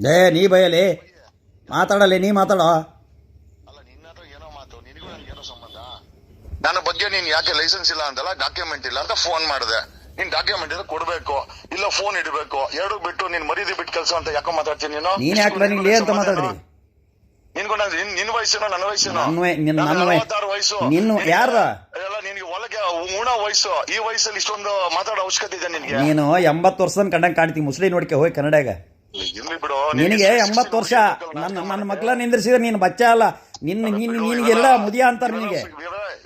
ಲೇ ನೀ ಬಯಲಿ ಮಾತಾಡಲಿ, ನೀ ಮಾತಾಡೋ. ನನ್ನ ಬಗ್ಗೆ ನೀನ್ ಯಾಕೆ ಲೈಸೆನ್ಸ್ ಇಲ್ಲ ಅಂತಲ್ಲ, ಡಾಕ್ಯುಮೆಂಟ್ ಇಲ್ಲ ಅಂತ ಫೋನ್ ಮಾಡಿದೆ. ನೀನ್ ಡಾಕ್ಯುಮೆಂಟ್ ಇದ್ರೆ ಕೊಡ್ಬೇಕು, ಇಲ್ಲ ಫೋನ್ ಇಡಬೇಕು. ಎರಡು ಬಿಟ್ಟು ನೀನ್ ಮರೀದಿ ಬಿಟ್ಟು ಕೆಲಸ ಅಂತ ಯಾಕೋ ಮಾತಾಡ್ತೀನಿ ನೀನು. ನೀನ್ ಯಾಕೆ ನನಗೆ ಲೇ ಅಂತ ಮಾತಾಡ್ರಿ? ನಿನ್ ವಯಸ್ಸೇನೋ ನನ್ನ ವಯಸ್ಸೇನೋ? ನನ್ನ ವಯಸ್ಸು ನಿನ್ನ ಯಾರ ಎಲ್ಲ ನಿನ್ಗೆ ಒಳಗೆ ಉಣ ವಯಸ್ಸು. ಈ ವಯಸ್ಸಲ್ಲಿ ಇಷ್ಟೊಂದು ಮಾತಾಡೋ ಅವಶ್ಯಕತೆ ಇದೆ ನಿನ್ಗೆ? ನೀನು 80 ವರ್ಷದ ಕಂಡಂಗ್ ಕಾಣ್ತಿ. ಮುಸ್ಲಿಂ ನೋಡ್ಕೆ ಹೋಗಿ ಕನ್ನಡಾಗ. ಬಿಡು, ನಿನಗೆ 80 ವರ್ಷ. ನನ್ನ ಮಕ್ಕಳ ನಿಂದ್ರಿಸಿದ್ರೆ ನೀನು ಬಚ್ಚ ಅಲ್ಲ. ನಿನಗೆಲ್ಲ ಮುದಿಯ ಅಂತಾರ ನಿನಗೆ.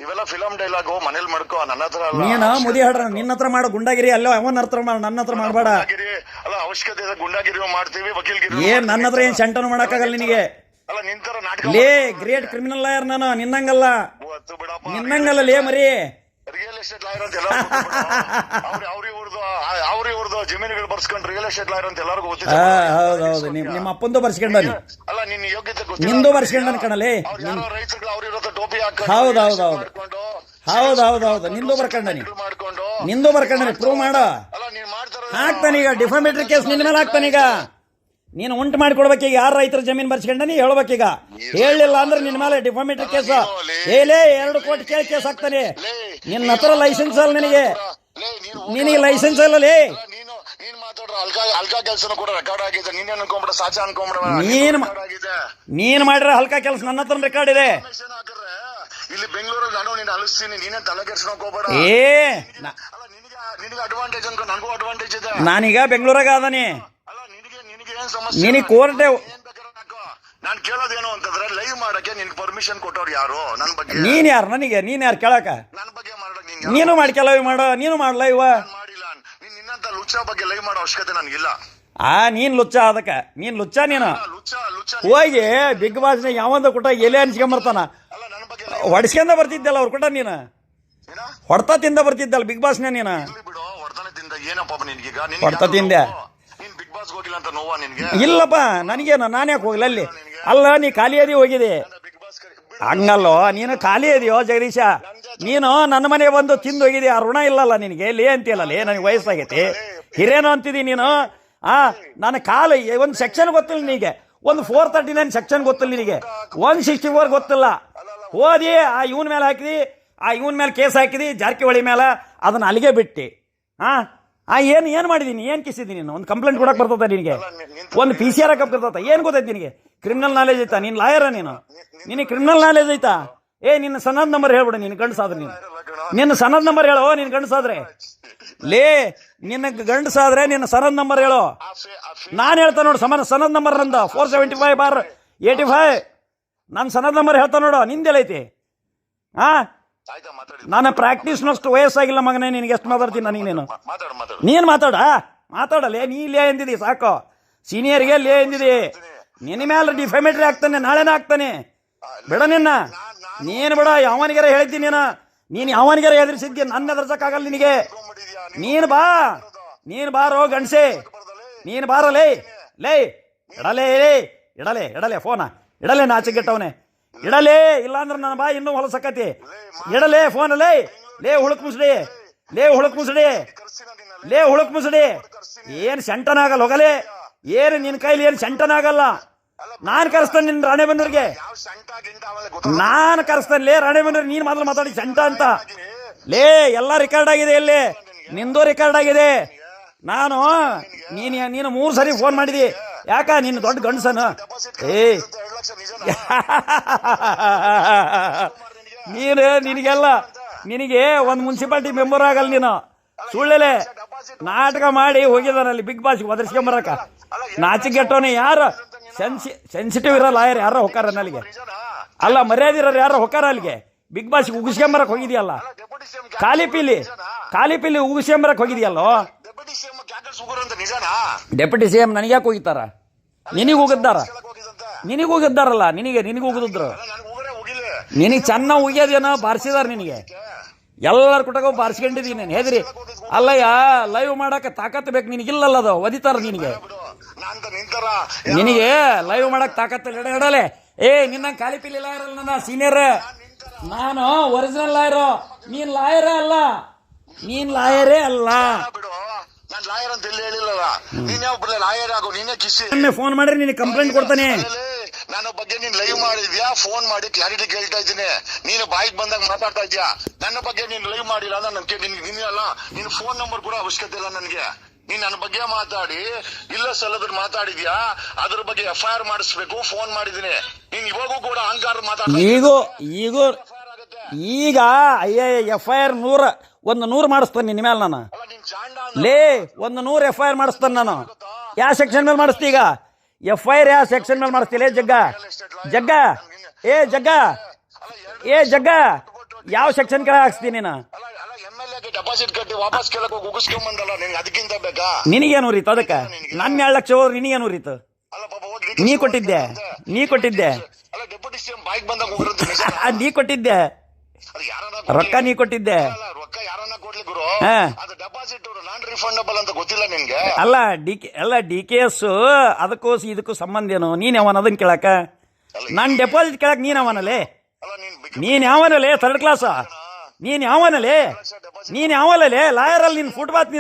ಇವೆಲ್ಲ ಫಿಲಂ ಡೈಲಾಗು ಮನೇಲಿ ಮಾಡ್ಕೋ, ನನ್ನ ಹತ್ರ ನೀನು ಮುದಿ ಹಾಡ್ರ ನಿನ್ನ ಹತ್ರ ಮಾಡು. ಗುಂಡಾಗಿರಿ ಅಲ್ಲೋ ಅವನ ಹತ್ರ ಮಾಡು, ನನ್ನ ಹತ್ರ ಮಾಡಬೇಡ. ಅಲ್ಲ ಅವಶ್ಯಕತೆ ಇದೆ, ಗುಂಡಾಗಿರಿ ಮಾಡ್ತೀವಿ, ವಕೀಲ್ಗಿರಿ ಏನ್ ನನ್ನ ಹತ್ರ ಏನ್ ಸೆಂಟನು ಮಾಡಕ್ಕಾಗಲ್ಲ ನಿನಗೆ. ಅಲ್ಲ ನಿನ್ ತರ ನಾಟಕ ಲೇ ಗ್ರೇಟ್ ಕ್ರಿಮಿನಲ್ ಲಾಯರ್ ನಾನು, ನಿನ್ನಂಗಲ್ಲ. ನಿನ್ನಂಗಲ್ಲ ಲೇ ಮರಿ. ರಿಯಲ್ ಎಸ್ಟೇಟ್ ಲಾಯರ್ ಅಂತ ಅವ್ರಿವ್ರದ್ದು ಜಮೀನುಗಳು ಬರ್ಸ್ಕೊಂಡು ರಿಯಲ್ ಎಸ್ಟೇಟ್ ಲಾಯರ್ ಅಂತ ಎಲ್ಲರಿಗೂ ಗೊತ್ತಿದೆ. ಹೌದೌದು, ನಿಮ್ಮ ಅಪ್ಪಂದು ಬರ್ಸ್ಕೊಂಡನಿ. ಅಲ್ಲ ನಿನ್ನ ಯೋಗ್ಯತೆ ನಿಂದು ಬರ್ಸ್ಕೊಂಡನ್ ಕಣಲೇ. ರೈತರುಗಳು ಅವ್ರಿರೋ ಟೋಪಿ ಹಾಕೊಂಡು ಹೌದೌದು ನಿಂದು ಬರ್ಕೊಂಡನಿ. ನಿಂದು ಬರ್ಕೊಂಡನಿ. ಪ್ರೂವ್ ಮಾಡು. ಹಾಕ್ತಾನೀಗ ಡಿಫಾಮೇಟರಿ ಕೇಸ್ ನಿನ್ನ ಮೇಲೆ ಹಾಕ್ತಾನೀಗ. ನೀನು ಉಂಟು ಮಾಡಿಕೊಡ್ಬೇಕೀಗ. ಯಾರು ರೈತರ ಜಮೀನು ಬರ್ಸ್ಕೊಂಡನಿ ಹೇಳ್ಬೇಕೀಗ. ಹೇಳಲಿಲ್ಲ ಅಂದ್ರೆ ನಿನ್ನ ಮೇಲೆ ಡಿಫಾಮೇಟರಿ ಕೇಸ್. ಏಲೇ 2 ಕೋಟಿ ಕೇಸ್ ಹಾಕ್ತಾನೆ. ನಿನ್ನ ಹತ್ರ ಲೈಸೆನ್ಸ್ ಅಲ್ಲ ನಿನಗೆ ಲೈಸೆನ್ಸ್ ಅಲ್ಲ ಲೇ. ನೀನ್ ಮಾಡಿರೋ ಹಲ್ಕಾ ಕೆಲಸ ನನ್ನ ಹತ್ರ ರೆಕಾರ್ಡ್ ಇದೆ. ಇಲ್ಲಿ ಬೆಂಗಳೂರಲ್ಲಿ ನಾನು ನೀನು ಅಲಿಸ್ತೀನಿ, ನೀನೇ ತಲೆ ಕೆಡ್ಸ್ಕೊಂಡ್ ಹೋಗ್ಬೇಡ. ನಿನಗೆ ಅಡ್ವಾಂಟೇಜ್ ಅನ್ಕೊ, ನನಗೂ ಅಡ್ವಾಂಟೇಜ್ ಇದೆ. ನಾನೀಗ ಬೆಂಗಳೂರಾಗ ಅದಾನೆ. ನಿನಗೆ ಏನ್ ಸಮಸ್ಯೆ? ನಿನಗೆ ಕೋರ್ಟೆ ನಾನ್ ಕೇಳೋದೇನು ಅಂತಂದ್ರೆ, ಲೈವ್ ಮಾಡಕ್ಕೆ ನಿನ್ಗೆ ಪರ್ಮಿಷನ್ ಕೊಟ್ಟವ್ರು ಯಾರು? ನನ್ ಬಗ್ಗೆ ನೀನ್ ಯಾರು ನನಗೆ? ನೀನ್ ಯಾರು ಕೇಳಕ? ನನ್ ಬಗ್ಗೆ ಮಾಡಕ್ ನೀನು ಮಾಡ್ಕೆ ಲೈವ್ ಮಾಡೋ. ನೀನು ಮಾಡ ಲೈವ್. ಮಾಡಿಲ್ಲ. ನಿನ್ನಂತ ಲುಚ್ಚ ಬಗ್ಗೆ ಲೈವ್ ಮಾಡೋ ಅವಶ್ಯಕತೆ ನನ್ಗಿಲ್ಲ. ನೀನ್ ಲುಚ್ಚ ಅದಕ್ಕ. ನೀನ್ ಲುಚ್ಚ. ನೀನು ಲುಚ್ಚ ಹೋಗಿ ಬಿಗ್ ಬಾಸ್ ಯಾವಂದ ಕೊಟ್ಟ ಎಲೆ ಅನ್ಸ್ಕೊಂಬರ್ತಾನ. ಹೊಡ್ಸ್ಕೊಂಡ ಬರ್ತಿದ್ದಲ್ಲ ಅವ್ರ ಕೊಟ್ಟ. ನೀನು ಹೊಡ್ತಾ ತಿಂದ ಬರ್ತಿದ್ದಲ್ಲ ಬಿಗ್ ಬಾಸ್ ನೀನು. ಬಿಡು, ಹೊಡ್ತಾನೆ ತಿಂದ ಏನಪ್ಪ ನಿನ್ಗೀಗ? ಹೊಡ್ತಾ ತಿಂದೆ. ನೀನ್ ಬಿಗ್ ಬಾಸ್ ಹೋಗಿಲ್ಲ ಅಂತ ನೋವಾ ನಿನ್ಗೆ? ಇಲ್ಲಪ್ಪ ನನಗೇನು, ನಾನು ಯಾಕೆ ಹೋಗಿಲ್ಲ ಅಲ್ಲಿ. ಅಲ್ಲ ನೀ ಖಾಲಿ ಅದಿ ಹೋಗಿದೆ. ಹಂಗಲ್ಲೋ, ನೀನು ಖಾಲಿ ಅದಿಯೋ ಜಗದೀಶ. ನೀನು ನನ್ನ ಮನೆ ಬಂದು ತಿಂದು ಹೋಗಿದಿ. ಆ ಋಣ ಇಲ್ಲಲ್ಲ ನಿನಗೆ. ಲೇ ಅಂತೀಯಲ್ಲ ಲೇ. ನನಗೆ ವಯಸ್ಸಾಗೈತಿ, ಹಿರೇನೋ ಅಂತಿದಿ ನೀನು. ನನ್ನ ಕಾಲು ಒಂದು ಸೆಕ್ಷನ್ ಗೊತ್ತಿಲ್ಲ ನಿನಗೆ. ಒಂದು 439 ಸೆಕ್ಷನ್ ಗೊತ್ತಿಲ್ಲ ನಿನಗೆ. 164 ಗೊತ್ತಿಲ್ಲ. ಓದಿ ಆ ಇವನ್ ಮೇಲೆ ಹಾಕಿದಿ, ಆ ಇವನ್ ಮೇಲೆ ಕೇಸ್ ಹಾಕಿದಿ, ಜಾರಕಿಹೊಳಿ ಮೇಲೆ. ಅದನ್ನ ಅಲ್ಲಿಗೆ ಬಿಟ್ಟು ಏನು ಮಾಡಿದೀನಿ? ಏನು ಕಿಸಿದ್ದೀನಿ? ನೀನು ಒಂದು ಕಂಪ್ಲೇಂಟ್ ಕೊಡಕ್ಕೆ ಬರ್ತದ ನಿನಗೆ? ಒಂದು PCR ಹಾಕಕ್ಕೆ ಬರ್ತದ? ಏನು ಗೊತ್ತೈತಿ ನಿನಗೆ? ಕ್ರಿಮಿನಲ್ ನಾಲೆಜ್ ಐತಾ? ನೀನು ಲಾಯರ ನೀನು? ನಿನಗೆ ಕ್ರಿಮಿನಲ್ ನಾಲೆಜ್ ಐತಾ? ನಿನ್ನ ಸನದ್ ನಂಬರ್ ಹೇಳ್ಬಿಡು. ನೀನು ಗಂಡಸಾದ್ರೆ ನಿನ್ನ ಸನದ್ ನಂಬರ್ ಹೇಳೋ. ನೀನು ಗಂಡಸಾದ್ರೆ ಲೇ, ನಿನ್ನ ಗಂಡಸಾದ್ರೆ ನಿನ್ನ ಸನದ್ ನಂಬರ್ ಹೇಳೋ. ನಾನು ಹೇಳ್ತಾ ನೋಡು ಸನದ್ ನಂಬರ್ ನಂದ 475/85. ನನ್ನ ಸನದ್ ನಂಬರ್ ಹೇಳ್ತಾ ನೋಡು. ನಿಂದೆಲ್ಲೈತಿ? ನನ್ನ ಪ್ರಾಕ್ಟೀಸ್ನಷ್ಟು ವಯಸ್ಸಾಗಿಲ್ಲ ಮಗನೇ. ನಿನಗೆ ಎಷ್ಟು ಮಾತಾಡ್ತೀನಿ ನನಗೆ? ನೀನು ಮಾತಾಡಲೇ. ನೀ ಲೇ ಎಂದಿದಿ ಸಾಕು. ಸೀನಿಯರ್ಗೆ ಲೇ ಎಂದಿದಿ. ನಿನ್ನ ಮೇಲೆ ಡಿಫಾಮೇಟರಿ ಆಗ್ತಾನೆ, ನಾಳೆನೇ ಆಗ್ತಾನೆ. ಬಿಡ ನಿನ್ನ. ನೀನು ಬಿಡ. ಯಾವನಿಗಾರ ಹೇಳ್ತೀನಿ ನೀನು ಯಾವನಿಗಾರ ಎದುರಿಸಿದ್ಯ. ನನ್ನ ಎದುರ್ಸಕ್ಕಾಗಲ್ಲ ನಿನಗೆ. ನೀನು ಬಾರೋ ಗಂಡಸೆ. ನೀನು ಬಾರಲೇ. ಲೇ ಇಡಲೇ ಫೋನ ಇಡಲೇ. ನಾಚಿಗೆಟ್ಟವನೇ ಇಡಲೇ. ಇಲ್ಲಾಂದ್ರೆ ನನ್ನ ಬಾ ಇನ್ನೂ ಹೊಲಸಕತಿ. ಇಡಲೇ ಫೋನ್. ಲೇ ಹುಳುಕ್ ಮುಸುಡಿ. ಏನು ಸೆಂಟನಾಗಲ್ಲ ಹೋಗಲೇ. ಏನು ನಿನ್ನ ಕೈಲಿ ಏನು ಸೆಂಟನಾಗಲ್ಲ. ನಾನು ಕರೆಸ್ತೇನೆ ನಿನ್ನ ರಾಣೆಬೆನ್ನೂರಿಗೆ. ನಾನು ಕರೆಸ್ತೇನೆ ಲೇ ರಾಣೆಬೆನ್ನೂರಿಗೆ. ನೀನು ಮೊದಲು ಮಾತಾಡಿ ಸೆಂಟ ಅಂತ. ಲೇ ಎಲ್ಲ ರೆಕಾರ್ಡ್ ಆಗಿದೆ. ಎಲ್ಲಿ ನಿಂದು ರೆಕಾರ್ಡ್ ಆಗಿದೆ. ನೀನು 3 ಸರಿ ಫೋನ್ ಮಾಡಿದಿ. ಯಾಕ? ನೀನು ದೊಡ್ಡ ಗಂಡಸನ. ನಿನಗೆ ಒಂದು ಮುನ್ಸಿಪಾಲಿಟಿ ಮೆಂಬರ್ ಆಗಲ್ಲ ನೀನು. ಸುಳ್ಳೆಲೆ ನಾಟಕ ಮಾಡಿ ಹೋಗಿದಾನಲ್ಲಿ ಬಿಗ್ ಬಾಸ್ ಒದರ್ಸ್ಕೊಂಬರಕ. ನಾಚಿಗೆಟ್ಟವನೇ. ಯಾರು ಸೆನ್ಸಿಟಿವ್ ಇರೋ ಲಾಯರ್ ಯಾರೋ ಹೊಕ್ಕಾರ ಅಲ್ಲಿಗೆ? ಅಲ್ಲ, ಮರ್ಯಾದೆ ಇರೋರು ಯಾರೋ ಹೊಕ್ಕಾರ ಅಲ್ಲಿಗೆ? ಬಿಗ್ ಬಾಸ್ ಉಗಿಸ್ಕೊಂಬರಕ್ ಹೋಗಿದ್ಯಲ್ಲ. ಖಾಲಿ ಪಿಲಿ ಉಗಿಸ್ಕೊಂಬರಕ್ ಹೋಗಿದ್ಯಲ್ಲೋ. ಡೆಪ್ಯೂಟಿ CM ನನಗೆ ಯಾಕೆ ಹೋಗಿತ್ತಾರ? ನಿನಗೆ ಹೋಗಿದ್ದಾರಲ್ಲ. ನಿನಗೆ ಹೋಗಿದ್ರು. ನಿನಗೆ ಚೆನ್ನಾಗಿ ಉಗಿಯೋದೇನೋ ಬಾರಿಸಿದಾರ. ನಿನಗೆ ಎಲ್ಲರ ಕುಟಕ ಬಾರಿಸ್ಕೊಂಡಿದ್ದೀನಿ ನೀನು. ಹೆದ್ರಿ ಅಲ್ಲಯ್ಯ. ಲೈವ್ ಮಾಡಕ್ಕೆ ತಾಕತ್ತು ಬೇಕು ನಿನಗಿಲ್ಲಲ್ಲ. ಅದು ಒದಿತಾರ ನಿನಗೆ ಲೈವ್ ಮಾಡಕ್ ತಾಕತ್ತು ಇಡಲೆ. ನಿನ್ನ ಖಾಲಿ ಪಿಲಿ ಲಾಯರ್ ಅಲ್ಲ. ನನ್ನ ಸೀನಿಯರ್. ನಾನು ಒರಿಜಿನಲ್ ಲಾಯರು. ನೀನ್ ಲಾಯರೇ ಅಲ್ಲ. ನಾನ್ ಲಾಯರ್ ಅಂತ ಎಲ್ಲಿ ಹೇಳಿಲ್ಲಲ್ಲ. ನೀನ್ ಯಾವ ಲಾಯರ್ ಆಗೋ, ನೀನೇ ಕಿಸಿ. ಫೋನ್ ಮಾಡ್ರಿ ನಿನಗೆ ಕಂಪ್ಲೇಂಟ್ ಕೊಡ್ತಾನೆ. ನನ್ನ ಬಗ್ಗೆ ನೀನ್ ಲೈವ್ ಮಾಡಿದ್ಯಾ, ಫೋನ್ ಮಾಡಿ ಕ್ಲಾರಿಟಿ ಕೇಳ್ತಾ ಇದ್ದೀನಿ. ನೀನು ಬಾಯಿಗೆ ಬಂದಾಗ ಮಾತಾಡ್ತಾ ಇದ್ಯಾ. ನನ್ನ ಬಗ್ಗೆ ನೀನ್ ಲೈವ್ ಮಾಡಿಲ್ಲ ಅಂದ್ರೆ ನಿನ್ಗೆ ಅಲ್ಲ, ನಿನ್ ಫೋನ್ ನಂಬರ್ ಕೂಡ ಅವಶ್ಯಕತೆ ಇಲ್ಲ ನನ್ಗೆ. ನೀನ್ ನನ್ನ ಬಗ್ಗೆ ಮಾತಾಡಿ ಇಲ್ಲ ಸಲ್ಲದ್ರ ಮಾತಾಡಿದ್ಯಾ, ಅದ್ರ ಬಗ್ಗೆ FIR ಮಾಡಿಸ್ಬೇಕು. ಫೋನ್ ಮಾಡಿದೀನಿ. ನೀನ್ ಇವಾಗೂ ಕೂಡ ಅಹಂಕಾರ ಈಗ FIR 100 ಮಾಡಿಸ್ತಾನೆ ನಿನ್ನ ಮೇಲೆ ನಾನು. ಲೇ 100 FIR ಮಾಡಿಸ್ತಾನೆ ನಾನು. ಯಾವ ಸೆಕ್ಷನ್ ಮೇಲೆ ಮಾಡಿಸ್ತಿ ಈಗ? FIR ಯಾವ ಸೆಕ್ಷನ್ ಮೇಲೆ ಮಾಡಿಸ್ತಿಲ್ಲ? ಜಗ್ಗ ಯಾವ ಸೆಕ್ಷನ್ ಕೆಳಗೆ ಹಾಕ್ಸ್ತೀನಿ ನೀನು? ಡೆಪಾಸಿಟ್ ಕಟ್ಟಿ ವಾಪಸ್ ಕೇಳಕ್ ಹೋಗಿ ಉಗಿಸ್ಕೊಂಬಂದಲ್ಲ, ನಿನ್ಗೆ ಅದಕ್ಕಿಂತ ಬೇಕಾ? ನಿನಗೇನು ಉರಿತು ಅದಕ್ಕೆ? ನನ್ನ 2 ಲಕ್ಷ ಹೋದ್ರೆ ನಿನಗೇನು ಉರಿತು? ನೀ ಕೊಟ್ಟಿದ್ದೆ ಅಲ್ಲ ಡೆಪ್ಯೂಟಿ ಸಿಎಂ ಬಾಯಿಗೆ ಬಂದಾಗ ಉಗಿರುತ್ತೆ. ನೀ ಕೊಟ್ಟಿದ್ದೆ ರೊಕ್ಕ, ನೀ ಕೊಟ್ಟಿದ್ದೆ. ರೊಕ್ಕ ಯಾರನ್ನ ಕೊಡ್ಲಿ ಗುರು, ಅದು ಡೆಪಾಸಿಟ್ ನಾನ್ ರಿಫಂಡಬಲ್ ಅಂತ ಗೊತ್ತಿಲ್ಲ ನಿನ್ಗೆ? DKS ಅದಕ್ಕೂ ಇದಕ್ಕೂ ಸಂಬಂಧ ಏನು? ನೀನ್ ಯಾವನ ಅದನ್ನ ಕೇಳಕ? ನಾನು ಡೆಪಾಸಿಟ್ ಕೇಳಕ್ ನೀನ್ ಯಾವನಲ್ಲೇ? ನೀನ್ ಯಾವನಲ್ಲೇ? 3rd ಕ್ಲಾಸ್ ನೀನ್ ಯಾವನಲ್ಲೇ? ಲಾಯರ್ ಅಲ್ಲಿ ನೀನ್ ಫುಟ್ಪಾತ್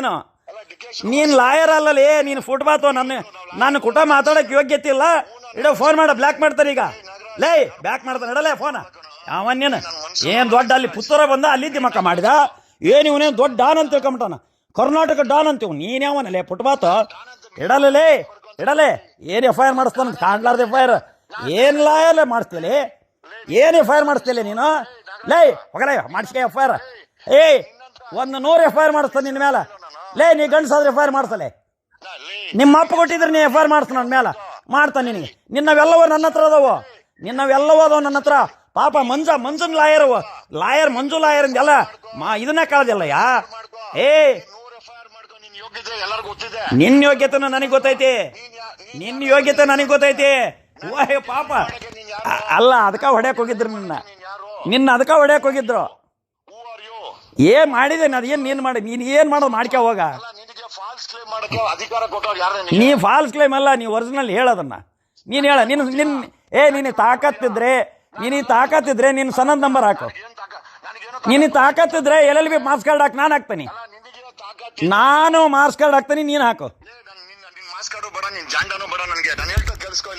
ನೀನ್ ಲಾಯರ್ ಅಲ್ಲಲೇ, ನೀನು ಫುಟ್ಪಾತ್. ನನ್ನ ಕುಟ ಮಾತಾಡಕ್ ಯೋಗ್ಯತೆ ಇಲ್ಲ. ಇಡೋ ಫೋನ್ ಮಾಡ, ಬ್ಲಾಕ್ ಮಾಡ್ತಾರೆ ಈಗ. ಲೇ ಬ್ಯಾಕ್ ಮಾಡ್ತಾನೆ, ಇಡಲೇ ಫೋನ್. ಅವನ್ನೇನು ಏನ್ ದೊಡ್ಡ ಅಲ್ಲಿ ಪುತ್ತೂರ ಬಂದ ಅಲ್ಲಿದ್ದಿ ಮಕ್ಕ ಮಾಡಿದ ಏನ್ ಇವನೇನು ದೊಡ್ಡ ಡಾನ್ ಅಂತ ತಿಳ್ಕೊಂಬಿಟ್ಟಾನ, ಕರ್ನಾಟಕ ಡಾನ್ ಅಂತೀವ್. ನೀನ್ ಯಾವನಲ್ಲೇ ಪುಟ್ಬಾತ? ಇಡಲೇ ಏನ್ FIR ಮಾಡಿಸ್ತಾನ? ಕಾಣ್ಲಾರ್ದ FIR ಏನ್ ಲಾಯರ್ಲೆ ಮಾಡಿಸ್ತೀಲಿ? ಏನ್ FIR ಮಾಡಿಸ್ತಿಲ್ಲ ನೀನು? ಲೇ ಹೋಗಲೇ ಮಾಡಿಸ್ಕೆ FIR. 100 FIR ಮಾಡಿಸ್ತಾನೆ ನಿನ್ನ ಮೇಲೆ. ಲೇ ನೀ ಗಂಡಸಾದ್ರೆ FIR ಮಾಡಿಸಲೇ? ನಿಮ್ಮ ಅಪ್ಪ ಕೊಟ್ಟಿದ್ರೆ ನೀ FIR ಮಾಡಿಸ್ತಾನ ನನ್ನ ಮೇಲೆ. ಮಾಡ್ತಾನೆ ನಿನಗೆ. ನಿನ್ನವೆಲ್ಲವೋ ನನ್ನ ಹತ್ರ ಅದಾವ, ನನ್ನ ಹತ್ರ. ಪಾಪ ಮಂಜನ್ ಲಾಯರ್ ಮಂಜು ಲಾಯರ್ ಅಂದೆಲ್ಲ ಇದನ್ನ ಕಳ್ದಿಲ್ಲ. ನಿನ್ನ ಯೋಗ್ಯತೆ ನನಗೆ ಗೊತ್ತೈತಿ. ಪಾಪ ಅಲ್ಲ, ಅದಕ್ಕ ಹೊಡ್ಯಾಕ್ ಹೋಗಿದ್ರು ನಿನ್ನ ಅದಕ್ಕ ಹೊಡ್ಯಾಕ್ ಹೋಗಿದ್ರು. ಏನ್ ಮಾಡಿದೆ? ಅದೇನ್ ನೀನ್ ಮಾಡಿ, ನೀನ್ ಏನ್ ಮಾಡೋದು ಮಾಡ್ಕ ಹೋಗ. ನೀ ಫಾಲ್ಸ್ ಕ್ಲೈಮ್ ಅಲ್ಲ, ನೀ ಒರಿಜಿನಲ್ ಹೇಳೋದನ್ನ ನೀನ್ ಹೇಳ. ನೀನು ತಾಕತ್ತಿದ್ರೆ ನೀನು ಸನದ್ ನಂಬರ್ ಹಾಕು. ನೀನು ತಾಕತ್ತಿದ್ರೆ LLB ಮಾರ್ಕ್ಸ್ ಕಾರ್ಡ್ ಹಾಕಿ, ನಾನು ಹಾಕ್ತೀನಿ. ನಾನು ಮಾರ್ಕ್ಸ್ ಕಾರ್ಡ್ ಹಾಕ್ತೀನಿ, ನೀನು ಹಾಕು. ಮಾರ್ಕ್ಸ್ ಕಾರ್ಡು ಬೇಡ, ನೀನ್ ಜಾಂಡಾನು ಬೇಡ, ನನಗೆ ನಾನು ಹೇಳ್ತಾ ಕೇಳಿಸ್ಕೊ.